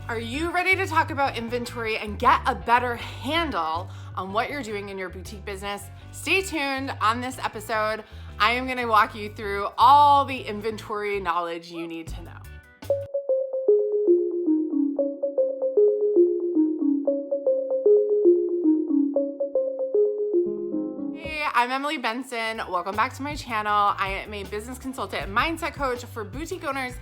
Are you ready to talk about inventory and get a better handle on what you're doing in your boutique business? Stay tuned on this episode. I am going to walk you through all the inventory knowledge you need to know. Hey, I'm Emily Benson. Welcome back to my channel. I am a business consultant and mindset coach for boutique owners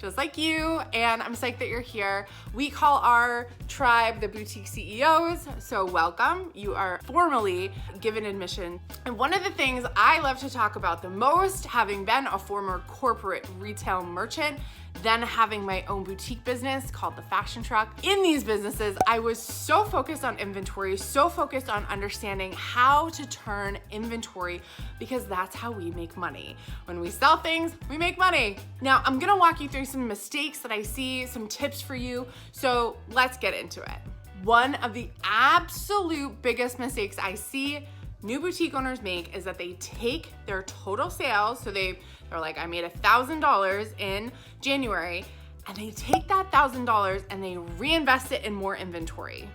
just like you, and I'm psyched that you're here. We call our tribe the Boutique CEOs, so welcome. You are formally given admission. And one of the things I love to talk about the most, having been a former corporate retail merchant, then having my own boutique business called The Fashion Truck. In these businesses, I was so focused on inventory, so focused on understanding how to turn inventory, because that's how we make money. When we sell things, we make money. Now, I'm gonna walk you through some mistakes that I see, some tips for you, so let's get into it. One of the absolute biggest mistakes I see new boutique owners make is that they take their total sales, so they're like, I made $1,000 in January, and they take that $1,000 and they reinvest it in more inventory.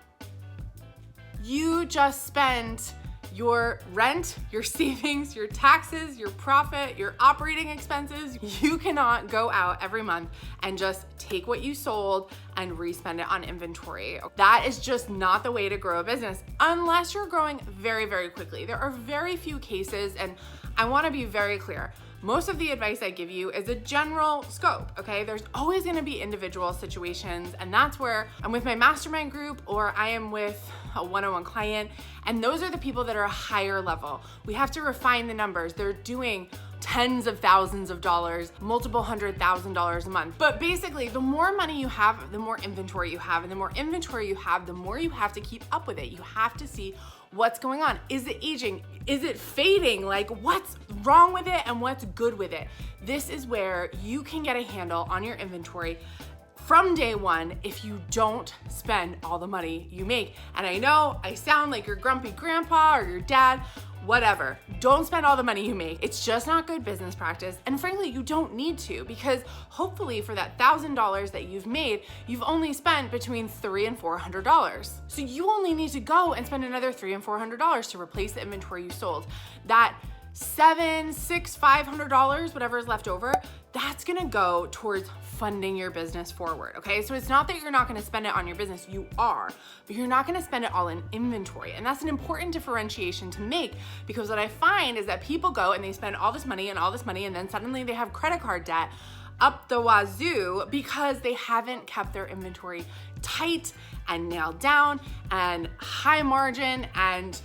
You just spent your rent, your savings, your taxes, your profit, your operating expenses. You cannot go out every month and just take what you sold and respend it on inventory. That is just not the way to grow a business unless you're growing very, very quickly. There are very few cases, and I wanna be very clear. Most of the advice I give you is a general scope, okay? There's always gonna be individual situations, and that's where I'm with my mastermind group or I am with a one-on-one client, and those are the people that are a higher level. We have to refine the numbers. They're doing tens of thousands of dollars, multiple $100,000 a month. But basically, the more money you have, the more inventory you have, and the more inventory you have, the more you have to keep up with it. You have to see what's going on. Is it aging? Is it fading? Like, what's wrong with it and what's good with it? This is where you can get a handle on your inventory from day one if you don't spend all the money you make. And I know I sound like your grumpy grandpa or your dad, whatever. Don't spend all the money you make. It's just not good business practice. And frankly, you don't need to, because hopefully for that $1,000 that you've made, you've only spent between $300 and $400. So you only need to go and spend another $300 and $400 to replace the inventory you sold. That $700, $600, $500, whatever is left over, that's gonna go towards funding your business forward, okay? So it's not that you're not gonna spend it on your business, you are, but you're not gonna spend it all in inventory. And that's an important differentiation to make, because what I find is that people go and they spend all this money and all this money, and then suddenly they have credit card debt up the wazoo because they haven't kept their inventory tight and nailed down and high margin and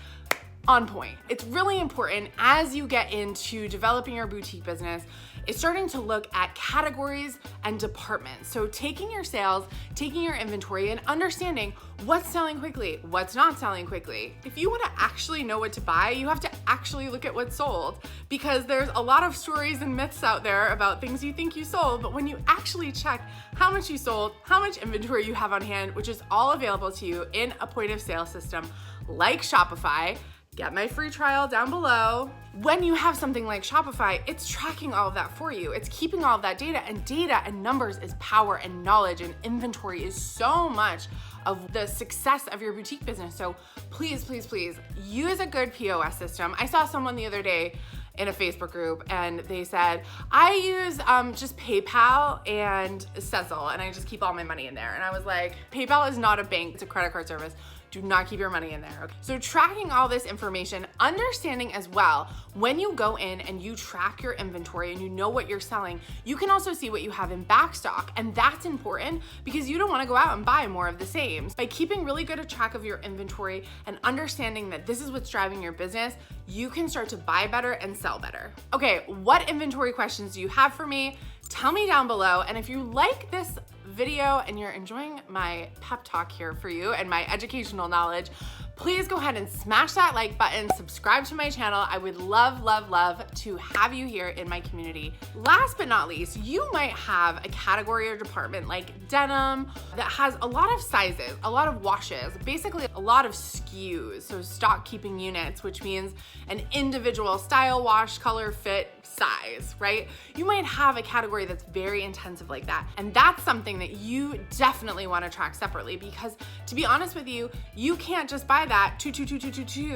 on point. It's really important as you get into developing your boutique business, it's starting to look at categories and departments. So taking your sales, taking your inventory, and understanding what's selling quickly, what's not selling quickly. If you wanna actually know what to buy, you have to actually look at what's sold, because there's a lot of stories and myths out there about things you think you sold, but when you actually check how much you sold, how much inventory you have on hand, which is all available to you in a point of sale system like Shopify. Get my free trial down below. When you have something like Shopify, it's tracking all of that for you. It's keeping all of that data and numbers is power, and knowledge and inventory is so much of the success of your boutique business. So please, please, please use a good POS system. I saw someone the other day in a Facebook group, and they said, I use just PayPal and Sezzle, and I just keep all my money in there. And I was like, PayPal is not a bank, it's a credit card service. Do not keep your money in there. Okay? So tracking all this information, understanding as well, when you go in and you track your inventory and you know what you're selling, you can also see what you have in back stock. And that's important because you don't wanna go out and buy more of the same. By keeping really good a track of your inventory and understanding that this is what's driving your business, you can start to buy better and sell better. Okay, what inventory questions do you have for me? Tell me down below. And if you like this video and you're enjoying my pep talk here for you and my educational knowledge, please go ahead and smash that like button, subscribe to my channel. I would love, love, love to have you here in my community. Last but not least, you might have a category or department like denim that has a lot of sizes, a lot of washes, basically a lot of SKUs, so stock keeping units, which means an individual style, wash, color, fit, size, right? You might have a category that's very intensive like that. And that's something that you definitely want to track separately, because to be honest with you, you can't just buy that 2,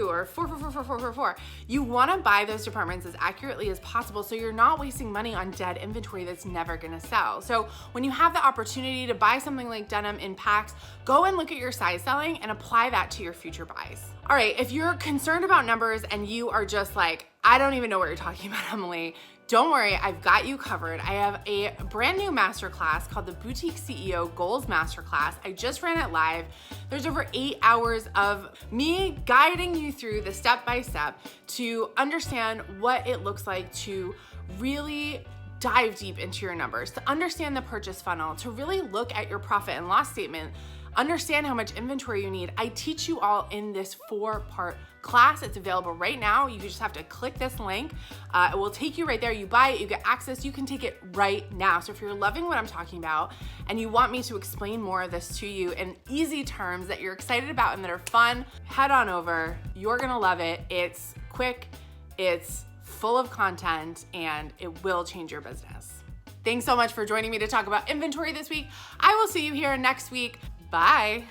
or 4. You want to buy those departments as accurately as possible so you're not wasting money on dead inventory that's never going to sell. So when you have the opportunity to buy something like denim in packs, go and look at your size selling and apply that to your future buys. All right, if you're concerned about numbers and you are just like, I don't even know what you're talking about, Emily, don't worry, I've got you covered. I have a brand new masterclass called the Boutique CEO Goals Masterclass. I just ran it live. There's over 8 hours of me guiding you through the step-by-step to understand what it looks like to really dive deep into your numbers, to understand the purchase funnel, to really look at your profit and loss statement, understand how much inventory you need. I teach you all in this 4-part class. It's available right now. You just have to click this link. It will take you right there. You buy it, you get access, you can take it right now. So if you're loving what I'm talking about and you want me to explain more of this to you in easy terms that you're excited about and that are fun, head on over. You're gonna love it. It's quick, it's full of content, and it will change your business. Thanks so much for joining me to talk about inventory this week. I will see you here next week. Bye.